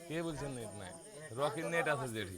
কে বলছেন নেট নাই? রকির নেট আছে জেঠি।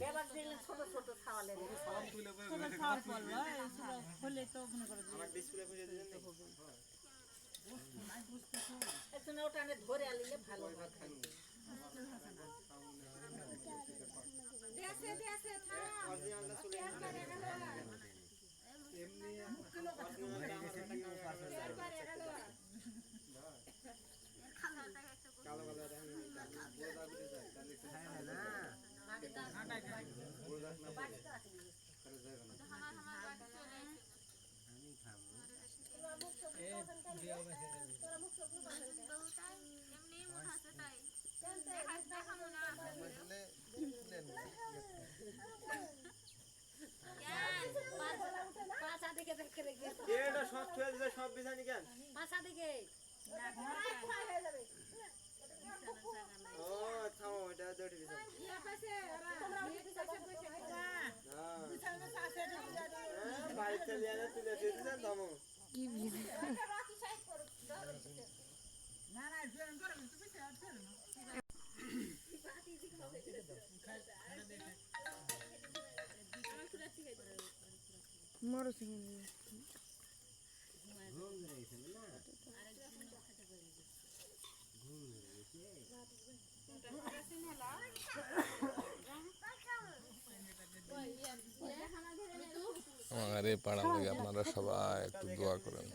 আমার এই পাড়া থেকে আপনারা সবাই একটু দোয়া করেন।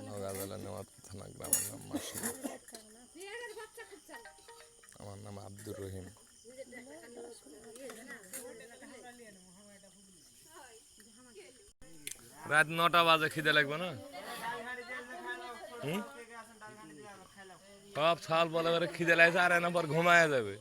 নওগাঁ নেওয়াত থানা, গ্রামের নাম মাসিনা। আমার নাম আব্দুর রহিম। রাত 9টা বাজে, খিদে লাগবে না? সব ছাল বলে করে খিদে লাগছে, আর এনা পর ঘুমায় যাবে।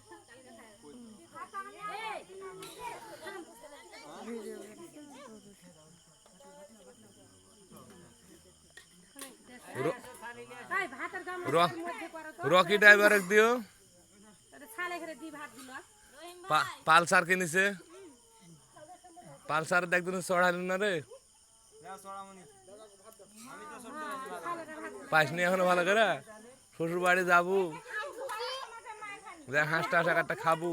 রকি ড্রাইভার দিও, পালসার কিনেছে। পালসার দেখদিন চড়াইল না রে, পাইসনি এখনো ভালো করে। শ্বশুর বাড়ি যাবো, হাঁসটা একটা খাবো।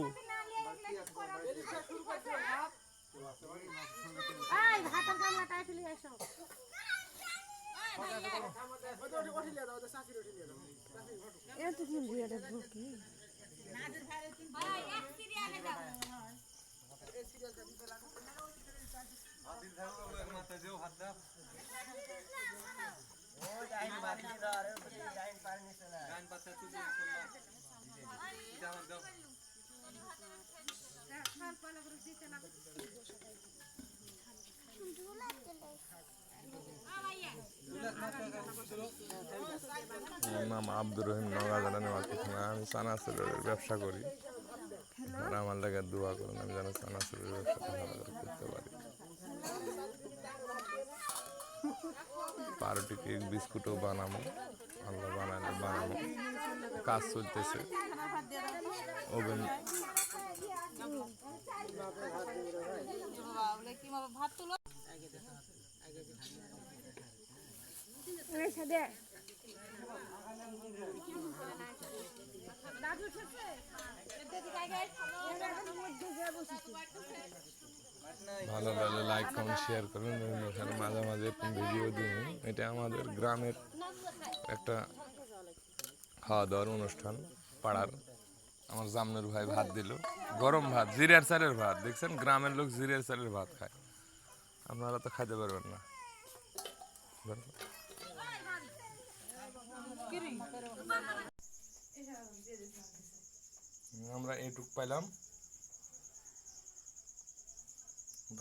নাম আব্দুর রহিম, নওগাঁ জেলা নেওয়াজ থানা। আমি চানাচুরের ব্যবসা করি। আর আমার লাগে দোয়া করুন, আমি যেন চানাচুরের ব্যবসাটা ভালো করে করতে পারি। পাউরুটি, কেক, বিস্কুটও বানাবো, আল্লাহ বানালে বানাবো। কাজ চলতেছে। ওভেন ভালো লাগলে লাইক, কমেন্ট, শেয়ার করুন। এখানে মাঝে মাঝে ভিডিও দিন। এটা আমাদের গ্রামের একটা খাওয়া দাওয়ার অনুষ্ঠান পাড়ার। আমার জামনের ভাই ভাত দিল, গরম ভাত, জিরের চালের ভাত। দেখছেন, গ্রামের লোক জিরের চালের ভাত খায়, আপনারা তো খাইতে পারবেন না। আমরা এইটুক পাইলাম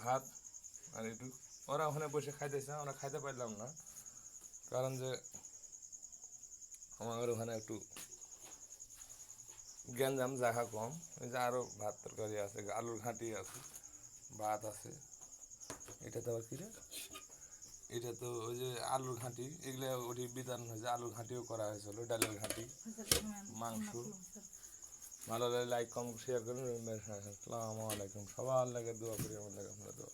ভাত, আর এইটুক ওরা ওখানে বসে খাইতেছে, আমরা খাইতে পারলাম না, কারণ যে আমার ওখানে একটু গ্যাঞ্জাম, জায়গা কম। এই যে আরও ভাত তরকারি আছে, আলুর ঘাঁটি আছে, ভাত আছে। এটা তো আবার কি রে, এটা তো ওই যে আলুর ঘাঁটি, এগুলো ওটি বিধান হয়েছে। আলুর ঘাঁটিও করা হয়েছিল, ডালের ঘাঁটি, মাংস। ভালো লাগে লাইক, কমেন্ট, শেয়ার করুন। আসসালামু আলাইকুম। সবার লাগে দোয়া করি, আমার লাগে আপনারা দোয়া।